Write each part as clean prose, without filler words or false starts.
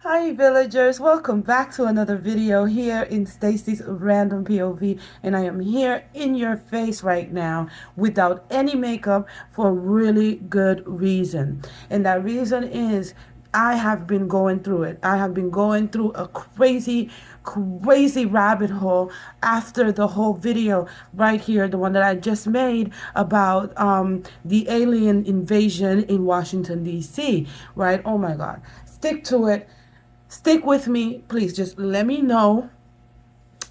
Hi villagers, welcome back to another video here in Stacy's Random POV, and I am here in your face right now without any makeup for a really good reason. And that reason is I have been going through it. I have been going through a crazy rabbit hole after the whole video right here, the one that I just made about the alien invasion in Washington DC, right? Oh my God. Stick to it. Stick with me. Please just let me know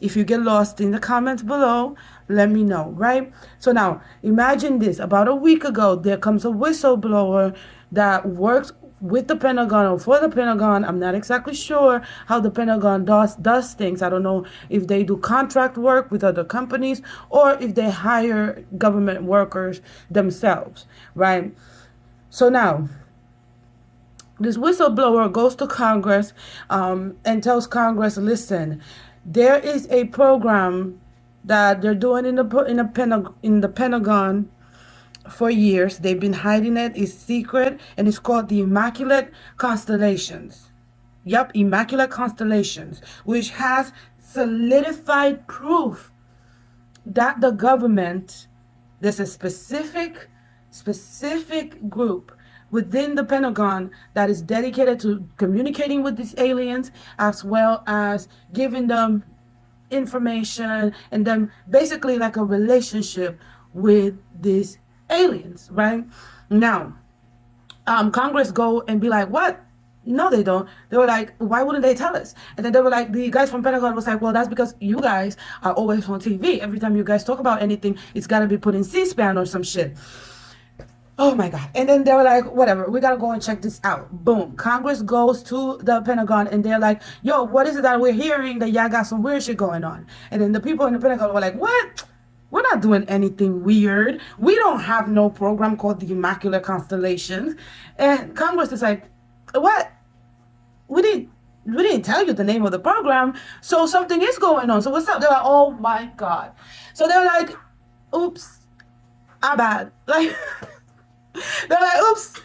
if you get lost in the comments below. Let me know, right? So now imagine this. About a week ago, there comes a whistleblower that works with the Pentagon or for the Pentagon. I'm not exactly sure how the Pentagon does things. I don't know if they do contract work with other companies or if they hire government workers themselves, right? So now this whistleblower goes to Congress and tells Congress, listen, there is a program that they're doing in the Pentagon for years. They've been hiding it. It's secret, and it's called the Immaculate Constellations. Yep, Immaculate Constellations, which has solidified proof that the government, there's a specific group within the Pentagon that is dedicated to communicating with these aliens, as well as giving them information and then basically like a relationship with these aliens, right? Now, Congress go and be like, what? No, they don't. They were like, why wouldn't they tell us? And then they were like, the guys from Pentagon was like, well, that's because you guys are always on TV. Every time you guys talk about anything, it's got to be put in C-SPAN or some shit. Oh my God. And then they were like, whatever, we got to go and check this out. Boom. Congress goes to the Pentagon and they're like, yo, what is it that we're hearing that y'all got some weird shit going on? And then the people in the Pentagon were like, what? We're not doing anything weird. We don't have no program called the Immaculate Constellations. And Congress is like, what? We didn't tell you the name of the program, so something is going on. So what's up? They're like, oh my God. So they're like, oops, I bad. Like they're like, oops,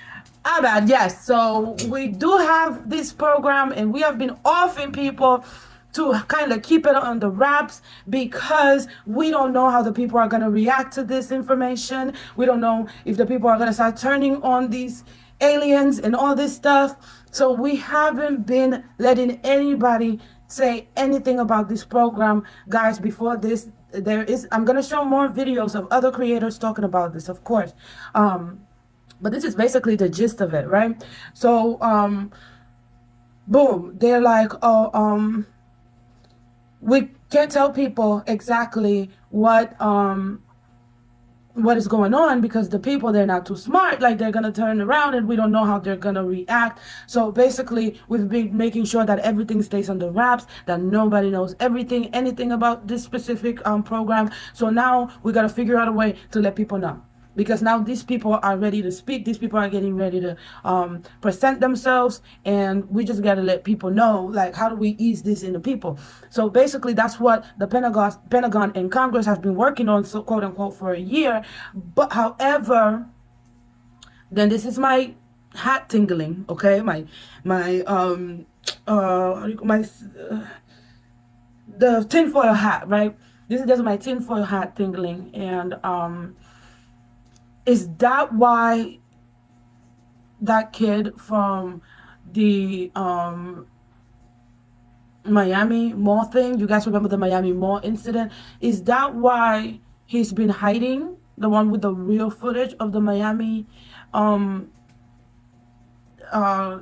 I bad. Yes. So we do have this program and we have been offering people to kind of keep it on the wraps because we don't know how the people are going to react to this information. We don't know if the people are going to start turning on these aliens and all this stuff. So we haven't been letting anybody say anything about this program, guys. Before this, I'm going to show more videos of other creators talking about this, of course. But this is basically the gist of it, right? So boom, they're like, oh, we can't tell people exactly what is going on because the people, they're not too smart. Like, they're gonna turn around and we don't know how they're gonna react. So basically we've been making sure that everything stays under wraps, that nobody knows anything about this specific program. So now we gotta figure out a way to let people know, because now these people are ready to speak. These people are getting ready to present themselves, and we just got to let people know, like, how do we ease this into people? So basically that's what the Pentagon and Congress have been working on, so quote unquote, for a year. But however, then this is my hat tingling, okay? The tinfoil hat, right? This is just my tinfoil hat tingling. And is that why that kid from the Miami Mall thing, you guys remember the Miami Mall incident? Is that why he's been hiding, the one with the real footage of the Miami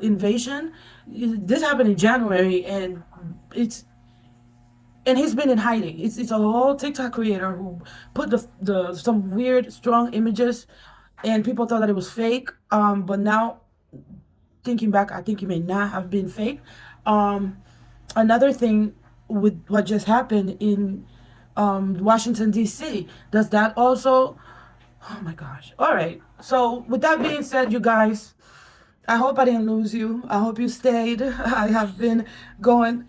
invasion? This happened in January, and he's been in hiding. It's a whole TikTok creator who put some weird strong images, and people thought that it was fake. But now thinking back, I think it may not have been fake. Another thing with what just happened in Washington D.C. Does that also? Oh my gosh! All right. So with that being said, you guys, I hope I didn't lose you. I hope you stayed. I have been going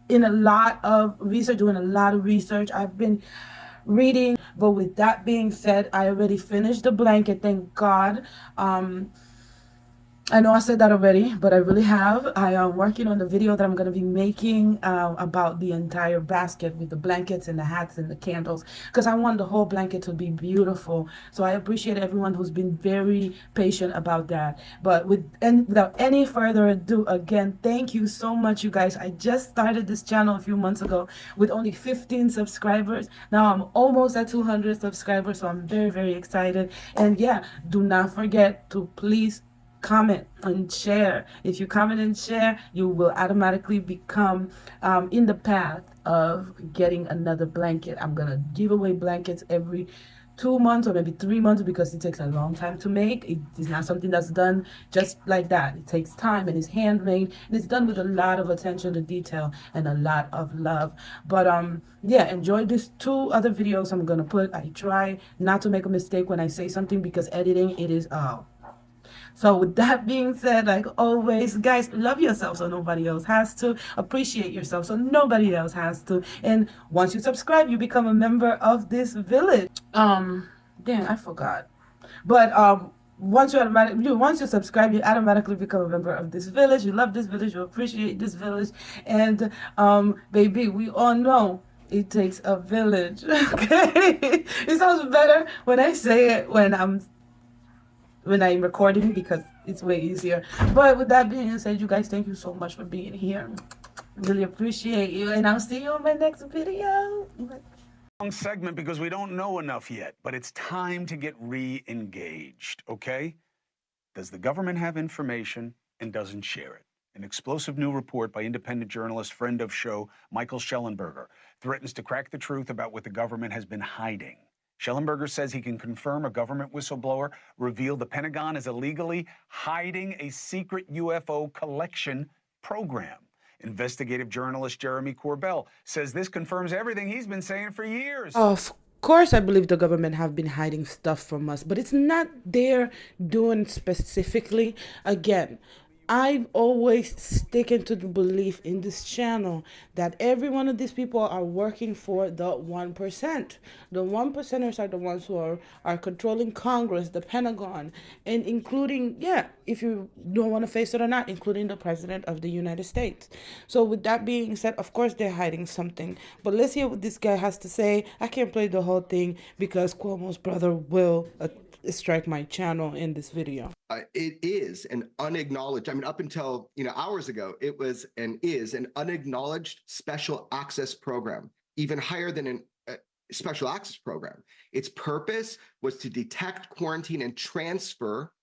in a lot of research, doing a lot of research. I've been reading, but with that being said, I already finished the blanket, thank God. I know I said that already, but I really have. I am working on the video that I'm going to be making about the entire basket with the blankets and the hats and the candles because I want the whole blanket to be beautiful. So I appreciate everyone who's been very patient about that. But without any further ado, again, thank you so much, you guys. I just started this channel a few months ago with only 15 subscribers. Now I'm almost at 200 subscribers, so I'm very, very excited. And yeah, do not forget to please comment and share. If you comment and share, you will automatically become in the path of getting another blanket. I'm gonna give away blankets every 2 months or maybe 3 months because it takes a long time to make. It is not something that's done just like that. It takes time and it's handmade and it's done with a lot of attention to detail and a lot of love. But yeah, enjoy these 2 other videos I'm gonna put. I try not to make a mistake when I say something because editing it is so with that being said, like always, guys, love yourself so nobody else has to. Appreciate yourself so nobody else has to. And once you subscribe, you become a member of this village. Damn, I forgot. But once you subscribe, you automatically become a member of this village. You love this village, you appreciate this village, and baby, we all know it takes a village. Okay, it sounds better when I say it when I'm recording because it's way easier. But with that being said, you guys, thank you so much for being here. Really appreciate you, and I'll see you on my next video. Long segment because we don't know enough yet, but it's time to get re-engaged, okay? Does the government have information and doesn't share it? An explosive new report by independent journalist, friend of show, Michael Schellenberger, threatens to crack the truth about what the government has been hiding. Schellenberger says he can confirm a government whistleblower revealed the Pentagon is illegally hiding a secret UFO collection program. Investigative journalist Jeremy Corbell says this confirms everything he's been saying for years. Of course, I believe the government have been hiding stuff from us, but it's not their doing specifically. Again, I've always sticking to the belief in this channel that every one of these people are working for the 1%. The 1%ers are the ones who are controlling Congress, the Pentagon, and including, yeah, if you don't want to face it or not, including the President of the United States. So with that being said, of course they're hiding something. But let's hear what this guy has to say. I can't play the whole thing because Cuomo's brother will strike my channel in this video. It is an unacknowledged, I mean, up until hours ago, it was and is an unacknowledged special access program, even higher than a special access program. Its purpose was to detect, quarantine, and transfer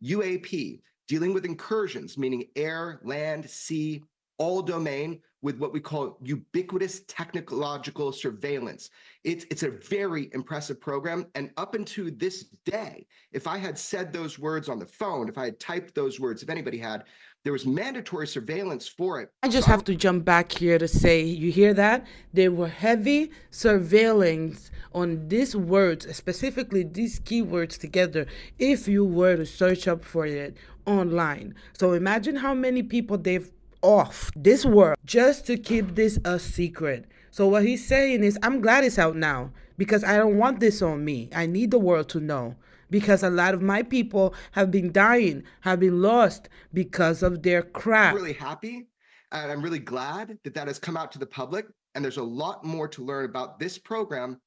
UAP, dealing with incursions, meaning air, land, sea, all domain, with what we call ubiquitous technological surveillance. It's a very impressive program. And up until this day, if I had said those words on the phone, if I had typed those words, if anybody had, there was mandatory surveillance for it. I just have to jump back here to say, you hear that? There were heavy surveillance on these words, specifically these keywords together, if you were to search up for it online. So imagine how many people they've off this world just to keep this a secret. So what he's saying is, I'm glad it's out now because I don't want this on me. I need the world to know because a lot of my people have been dying, have been lost because of their crap. I'm really happy and I'm really glad that that has come out to the public, and there's a lot more to learn about this program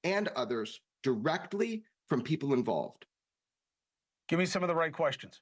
and others directly from people involved. Give me some of the right questions.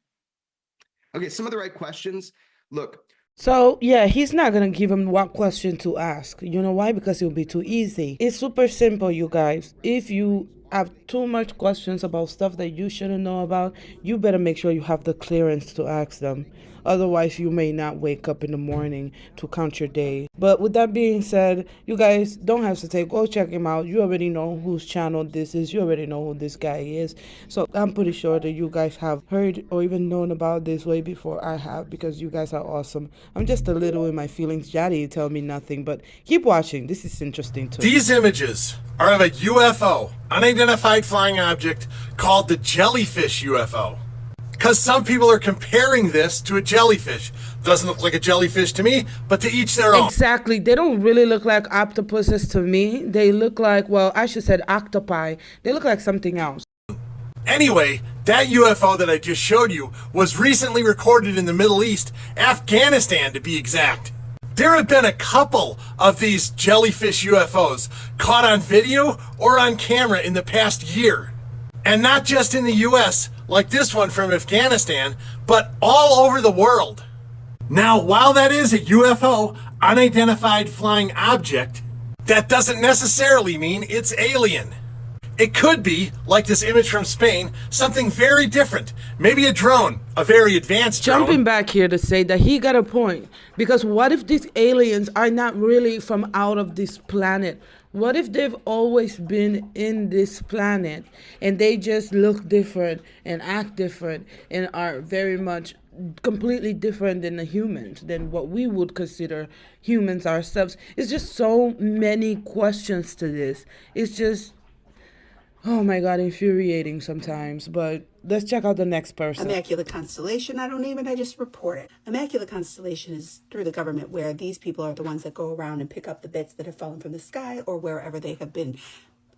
Okay, some of the right questions. Look. So, yeah, he's not going to give him one question to ask. You know why? Because it will be too easy. It's super simple, you guys. If you have too much questions about stuff that you shouldn't know about, you better make sure you have the clearance to ask them. Otherwise, you may not wake up in the morning to count your day. But with that being said, you guys don't hesitate. Go check him out. You already know whose channel this is. You already know who this guy is. So I'm pretty sure that you guys have heard or even known about this way before I have because you guys are awesome. I'm just a little in my feelings. Jaddy tell me nothing, but keep watching. This is interesting too. These images are of a UFO, unidentified flying object, called the jellyfish UFO. Because some people are comparing this to a jellyfish. Doesn't look like a jellyfish to me, but to each their own. Exactly. They don't really look like octopuses to me. They look like, well, I should said octopi. They look like something else. Anyway, that UFO that I just showed you was recently recorded in the Middle East, Afghanistan to be exact. There have been a couple of these jellyfish UFOs caught on video or on camera in the past year. And not just in the US, like this one from Afghanistan, but all over the world. Now, while that is a UFO, unidentified flying object, that doesn't necessarily mean it's alien. It could be, like this image from Spain, something very different. Maybe a drone, a very advanced drone. Jumping back here to say that he got a point. Because what if these aliens are not really from out of this planet? What if they've always been in this planet and they just look different and act different and are very much completely different than the humans, than what we would consider humans ourselves? It's just so many questions to this. It's just, oh my God, infuriating sometimes. But let's check out the next person. Immaculate Constellation, I don't name it, I just report it. Immaculate Constellation is through the government, where these people are the ones that go around and pick up the bits that have fallen from the sky or wherever they have been.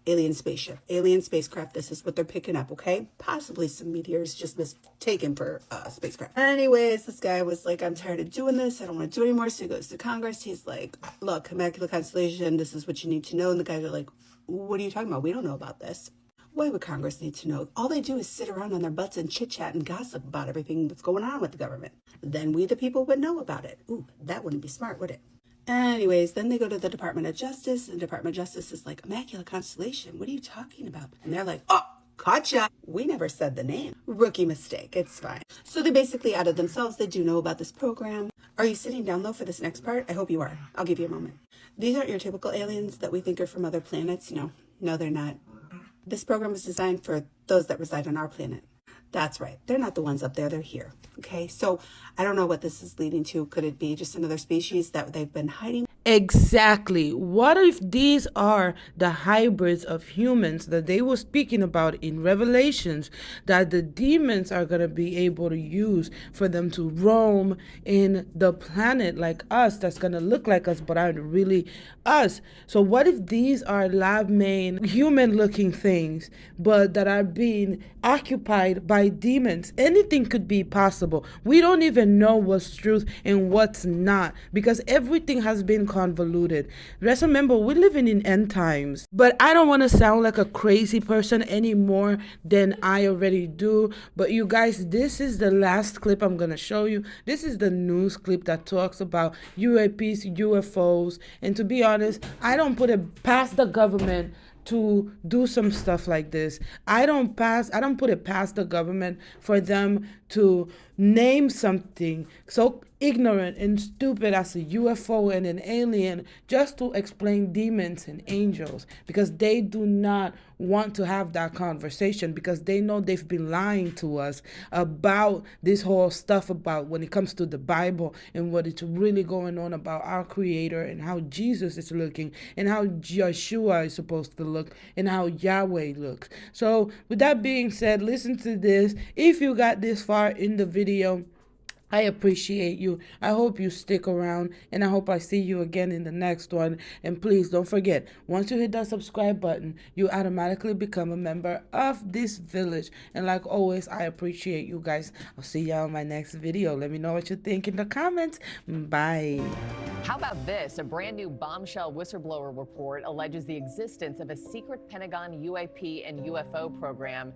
Alien spaceship, alien spacecraft, this is what they're picking up, okay? Possibly some meteors just mistaken for spacecraft. Anyways, this guy was like, I'm tired of doing this, I don't want to do it anymore. So he goes to Congress, he's like, look, Immaculate Constellation, this is what you need to know. And the guys are like, what are you talking about? We don't know about this. Why would Congress need to know? All they do is sit around on their butts and chit-chat and gossip about everything that's going on with the government. Then we, the people, would know about it. Ooh, that wouldn't be smart, would it? Anyways, then they go to the Department of Justice, and the Department of Justice is like, Immaculate Constellation, what are you talking about? And they're like, oh, gotcha. We never said the name. Rookie mistake. It's fine. So they basically outed themselves. They do know about this program. Are you sitting down, though, for this next part? I hope you are. I'll give you a moment. These aren't your typical aliens that we think are from other planets. No, they're not. This program was designed for those that reside on our planet. That's right. They're not the ones up there. They're here. Okay. So I don't know what this is leading to. Could it be just another species that they've been hiding? Exactly. What if these are the hybrids of humans that they were speaking about in Revelations, that the demons are going to be able to use for them to roam in the planet like us, that's going to look like us but aren't really us? So what if these are lab-made human-looking things but that are being occupied by demons? Anything could be possible. We don't even know what's truth and what's not, because everything has been convoluted. Just remember, we're living in end times. But I don't want to sound like a crazy person any more than I already do. But you guys, this is the last clip I'm going to show you. This is the news clip that talks about UAPs, UFOs. And to be honest, I don't put it past the government to do some stuff like this. I don't put it past the government for them to name something so ignorant and stupid as a UFO and an alien just to explain demons and angels, because they do not want to have that conversation, because they know they've been lying to us about this whole stuff about when it comes to the Bible and what it's really going on about our Creator and how Jesus is looking and how Yeshua is supposed to look and how Yahweh looks. So with that being said, listen to this. If you got this far in the video, I appreciate you. I hope you stick around, and I hope I see you again in the next one. And please don't forget, once you hit that subscribe button, you automatically become a member of this village. And like always, I appreciate you guys. I'll see y'all in my next video. Let me know what you think in the comments. Bye. How about this? A brand new bombshell whistleblower report alleges the existence of a secret Pentagon UAP and UFO program,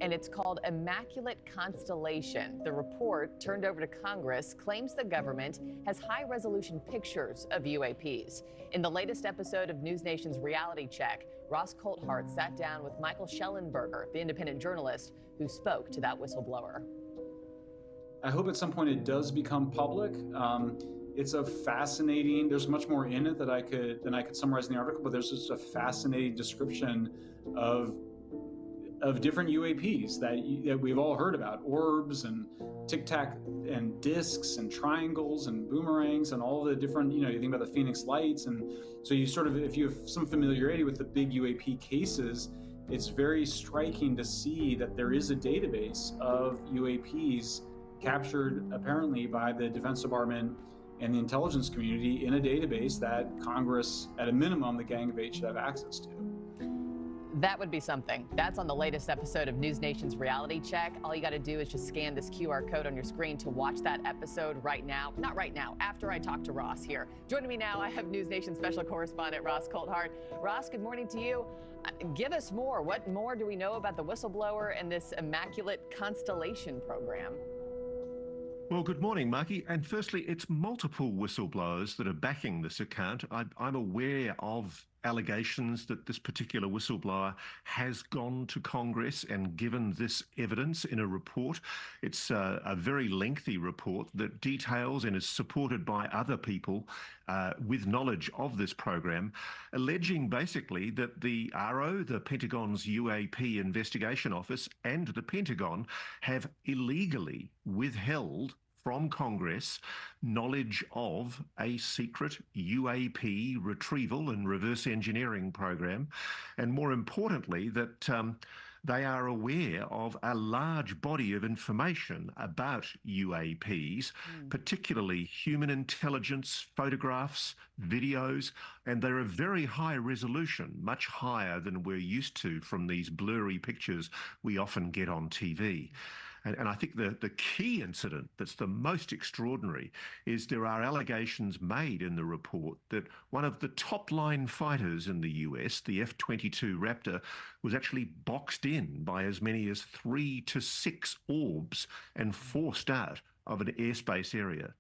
and it's called Immaculate Constellation. The report, turned over to Congress, claims the government has high-resolution pictures of UAPs. In the latest episode of News Nation's Reality Check, Ross Coulthart sat down with Michael Schellenberger, the independent journalist who spoke to that whistleblower. I hope at some point it does become public. It's a fascinating, there's much more in it than I could summarize in the article, but there's just a fascinating description of different UAPs that we've all heard about, orbs and tic-tac and discs and triangles and boomerangs and all the different, you think about the Phoenix Lights. And so you sort of, if you have some familiarity with the big UAP cases, it's very striking to see that there is a database of UAPs captured apparently by the Defense Department and the intelligence community in a database that Congress, at a minimum, the Gang of Eight should have access to. That would be something. That's on the latest episode of News Nation's Reality Check. All you got to do is just scan this QR code on your screen to watch that episode right now. Not right now, after I talk to Ross here. Joining me now, I have News Nation special correspondent Ross Coulthart. Ross, good morning to you. Give us more. What more do we know about the whistleblower and this immaculate Constellation program? Well, good morning, Marky. And firstly, it's multiple whistleblowers that are backing this account. I'm aware of allegations that this particular whistleblower has gone to Congress and given this evidence in a report. It's a very lengthy report that details and is supported by other people with knowledge of this program, alleging basically that the RO, the Pentagon's UAP investigation office, and the Pentagon have illegally withheld from Congress knowledge of a secret UAP retrieval and reverse engineering program, and more importantly, that they are aware of a large body of information about UAPs, particularly human intelligence, photographs, videos, and they're a very high resolution, much higher than we're used to from these blurry pictures we often get on TV. And I think the key incident that's the most extraordinary is there are allegations made in the report that one of the top line fighters in the US, the F-22 Raptor, was actually boxed in by as many as 3 to 6 orbs and forced out of an airspace area.